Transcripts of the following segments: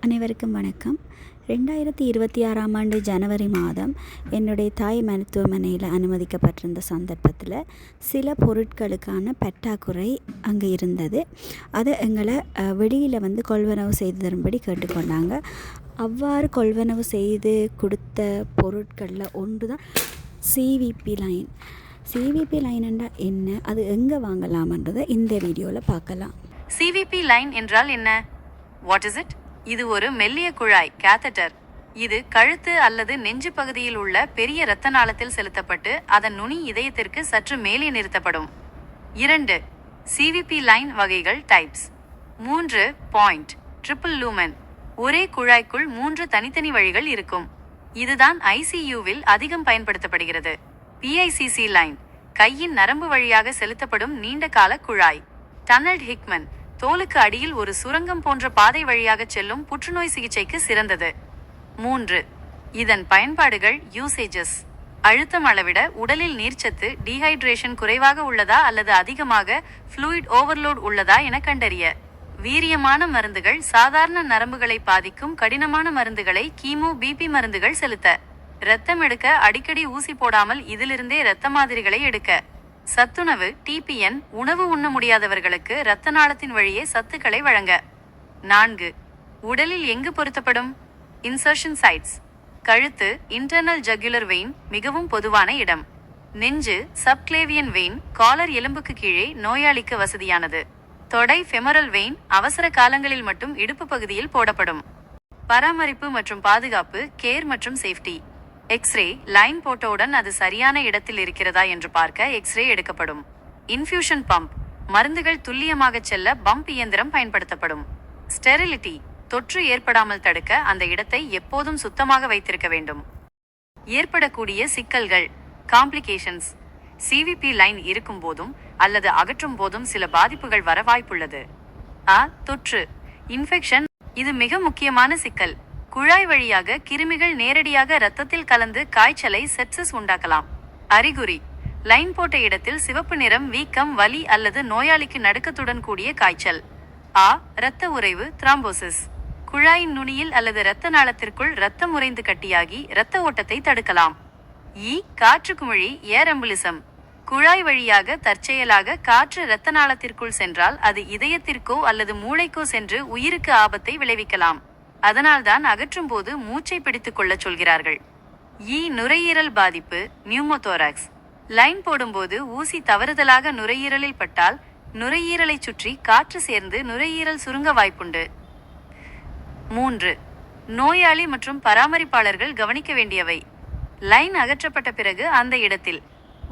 அனைவருக்கும் வணக்கம். 2026ஆம் ஆண்டு ஜனவரி மாதம் என்னுடைய தாய் மருத்துவமனையில் அனுமதிக்கப்பட்டிருந்த சந்தர்ப்பத்தில் சில பொருட்களுக்கான பற்றாக்குறை அங்கே இருந்தது. அதை எங்களை வெளியில் கொள்வனவு செய்து தரும்படி கேட்டுக்கொண்டாங்க. அவ்வாறு கொள்வனவு செய்து கொடுத்த பொருட்களில் ஒன்று தான் சிவிபி லைன். சிவிபி லைன் என்றால் என்ன, அது எங்கே வாங்கலாம்ன்றதை இந்த வீடியோவில் பார்க்கலாம். சிவிபி லைன் என்றால் என்ன? What is it? இது ஒரு மெல்லிய குழாய், கேத்தட்டர். இது கழுத்து அல்லது நெஞ்சு பகுதியில் உள்ள பெரிய இரத்த நாளத்தில் செலுத்தப்பட்டு அதன் நுனி இதயத்திற்கு சற்று மேலே நிறுத்தப்படும். 2. சிவிபி லைன் வகைகள் டைப்ஸ். 3. Point triple lumen. ஒரே குழாய்க்குள் 3 தனித்தனி வழிகள் இருக்கும். இதுதான் ஐசியூவில் அதிகம் பயன்படுத்தப்படுகிறது. பிஐசிசி லைன் கையின் நரம்பு வழியாக செலுத்தப்படும் நீண்ட கால குழாய். டன்னல்ட் ஹிக்மன் தோலுக்கு அடியில் ஒரு சுரங்கம் போன்ற பாதை வழியாக செல்லும் புற்றுநோய் சிகிச்சைக்கு சிறந்தது. 3. இதன் பயன்பாடுகள் யூசேஜஸ். அழுத்தம் அளவிட உடலில் நீர்ச்சத்து டீஹைட்ரேஷன் குறைவாக உள்ளதா அல்லது அதிகமாக ஃப்ளூயிட் ஓவர்லோட் உள்ளதா என கண்டறிய. வீரியமான மருந்துகள் சாதாரண நரம்புகளை பாதிக்கும் கடினமான மருந்துகளை கீமோ பிபி மருந்துகள் செலுத்த. இரத்தம் எடுக்க அடிக்கடி ஊசி போடாமல் இதிலிருந்தே இரத்த மாதிரிகளை எடுக்க. சத்துணவு டிபிஎன் உணவு உண்ண முடியாதவர்களுக்கு இரத்த நாளத்தின் வழியே சத்துக்களை வழங்க. 4. உடலில் எங்கு பொருத்தப்படும்? Insertion sites. கழுத்து இன்டர்னல் ஜகுலர் வெயின் மிகவும் பொதுவான இடம். நெஞ்சு சப்கிளேவியன் வெயின் காலர் எலும்புக்கு கீழே நோயாளிக்கு வசதியானது. தொடை ஃபெமரல் வெயின் அவசர காலங்களில் மட்டும் இடுப்பு பகுதியில் போடப்படும். பராமரிப்பு மற்றும் பாதுகாப்பு கேர் மற்றும் சேஃப்டி. எக்ஸ்ரே லைன் போட்டவுடன் அது சரியான இடத்தில் இருக்கிறதா என்று பார்க்க எக்ஸ்ரே எடுக்கப்படும். இன்ஃபியூஷன் பம்ப் மருந்துகள் துல்லியமாக செல்ல பம்ப் இயந்திரம் பயன்படுத்தப்படும். ஸ்டெரிலிட்டி தொற்று ஏற்படாமல் தடுக்க அந்த இடத்தை எப்போதும் சுத்தமாக வைத்திருக்க வேண்டும். ஏற்படக்கூடிய சிக்கல்கள் காம்ப்ளிகேஷன்ஸ். சிவிபி லைன் இருக்கும் போதும் அல்லது அகற்றும் போதும் சில பாதிப்புகள் வர வாய்ப்புள்ளது. தொற்று இன்ஃபெக்ஷன். இது மிக முக்கியமான சிக்கல். குழாய் வழியாக கிருமிகள் நேரடியாக இரத்தத்தில் கலந்து காய்ச்சலை செப்சிஸ் உண்டாக்கலாம். அறிகுறி லைன் போட்ட இடத்தில் சிவப்பு நிறம், வீக்கம், வலி அல்லது நோயாளிக்கு நடுக்கத்துடன் கூடிய காய்ச்சல். இரத்த உறைவு த்ராம்போசிஸ். குழாயின் நுனியில் அல்லது இரத்த நாளத்திற்குள் இரத்தம் உறைந்து கட்டியாகி இரத்த ஓட்டத்தை தடுக்கலாம். காற்று குமிழி ஏர் எம்புலிசம். குழாய் வழியாக தற்செயலாக காற்று இரத்த நாளத்திற்குள் சென்றால் அது இதயத்திற்கோ அல்லது மூளைக்கோ சென்று உயிருக்கு ஆபத்தை விளைவிக்கலாம். அதனால்தான் அகற்றும் போது மூச்சை பிடித்துக் கொள்ள சொல்கிறார்கள். நுரையீரல் பாதிப்பு நியூமோதோராக்ஸ். லைன் போடும்போது ஊசி தவறுதலாக நுரையீரலில் பட்டால் நுரையீரலை சுற்றி காற்று சேர்ந்து நுரையீரல் சுருங்க வாய்ப்புண்டு. 3. நோயாளி மற்றும் பராமரிப்பாளர்கள் கவனிக்க வேண்டியவை. லைன் அகற்றப்பட்ட பிறகு அந்த இடத்தில்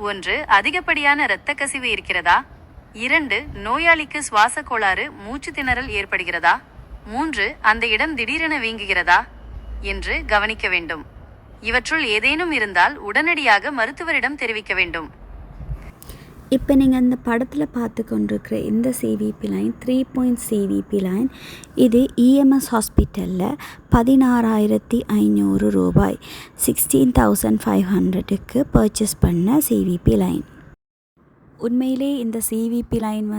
1. அதிகப்படியான இரத்த கசிவு இருக்கிறதா? 2. நோயாளிக்கு சுவாச கோளாறு மூச்சு திணறல் ஏற்படுகிறதா? 3. அந்த இடம் திடீரென வீங்குகிறதா என்று கவனிக்க வேண்டும். இவற்றுள் ஏதேனும் இருந்தால் உடனடியாக மருத்துவரிடம் தெரிவிக்க வேண்டும். இப்போ நீங்கள் இந்த படத்தில் பார்த்து கொண்டிருக்கிற இந்த சிவிபி லைன் 3 சிவிபி லைன் இது இஎம்எஸ் ஹாஸ்பிட்டலில் 16,500 ரூபாய் 16,500க்கு பர்ச்சேஸ் பண்ண சிவிபி லைன். உண்மையிலே இந்த சிவிபி லைன்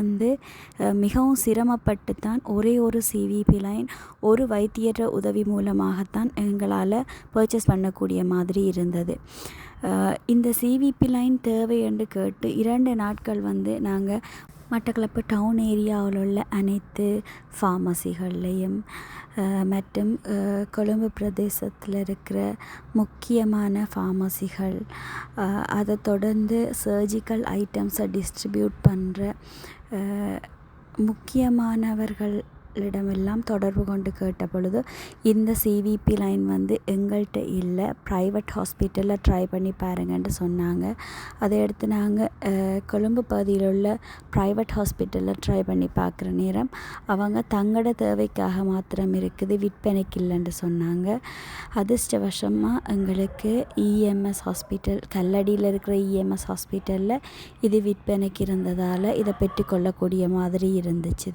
மிகவும் சிரமப்பட்டு தான் ஒரே ஒரு சிவிபி லைன் ஒரு வைத்தியர் உதவி மூலமாகத்தான் எங்களால் பர்ச்சேஸ் பண்ணக்கூடிய மாதிரி இருந்தது. இந்த சிவிபி லைன் தேவை என்று கேட்டு 2 நாட்கள் நாங்கள் மட்டக்களப்பு டவுன் ஏரியாவில் உள்ள அனைத்து ஃபார்மசிகள்லேயும் மற்றும் கொழும்பு பிரதேசத்தில் இருக்கிற முக்கியமான ஃபார்மசிகள், அதை தொடர்ந்து சர்ஜிக்கல் ஐட்டம்ஸை டிஸ்ட்ரிபியூட் பண்ணுற முக்கியமானவர்களிடமெல்லாம் தொடர்பு கொண்டு கேட்ட பொழுது இந்த சிவிபி லைன் எங்கள்கிட்ட இல்லை, ப்ரைவேட் ஹாஸ்பிட்டலில் ட்ரை பண்ணி பாருங்கன்னு சொன்னாங்க. அதை எடுத்து நாங்கள் கொழும்பு பகுதியில் உள்ள ப்ரைவேட் ஹாஸ்பிட்டலில் ட்ரை பண்ணி பார்க்குற நேரம் அவங்க தங்களோட தேவைக்காக மாத்திரம் இருக்குது, விற்பனைக்கு இல்லைன்னு சொன்னாங்க. அதிர்ஷ்டவசமாக எங்களுக்கு இஎம்எஸ் ஹாஸ்பிட்டல் கல்லடியில் இருக்கிற இஎம்எஸ் ஹாஸ்பிட்டலில் இது விற்பனைக்கு இருந்ததால் இதை பெற்றுக்கொள்ளக்கூடிய மாதிரி இருந்துச்சு.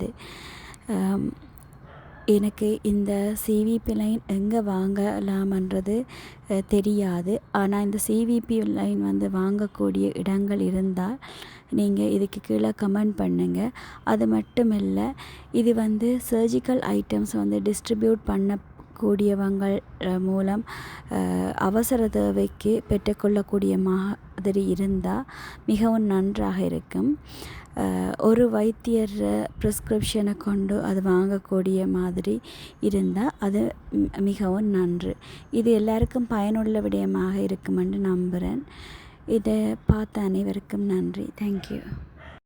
எனக்கு இந்த சிவிபி லைன் எங்கே வாங்கலாமன்றது தெரியாது. ஆனால் இந்த சிவிபி லைன் வந்து வாங்கக்கூடிய இடங்கள் இருந்தால் நீங்கள் இதுக்கு கீழே கமெண்ட் பண்ணுங்கள். அது மட்டும் இல்லை, இது வந்து சர்ஜிக்கல் ஐட்டம்ஸ் வந்து டிஸ்ட்ரிபியூட் பண்ணக்கூடியவங்கள் மூலம் அவசர தேவைக்கு பெற்றுக்கொள்ளக்கூடிய மாதிரி இருந்தால் மிகவும் நன்றாக இருக்கும். ஒரு வைத்தியர் ப்ரிஸ்கிரிப்ஷனை கொண்டு அது வாங்கக்கூடிய மாதிரி இருந்தால் அது மிகவும் நன்று. இது எல்லாருக்கும் பயனுள்ள விடயமாக இருக்குமென்று நம்புகிறேன். இதை பார்த்த அனைவருக்கும் நன்றி. தேங்க்யூ.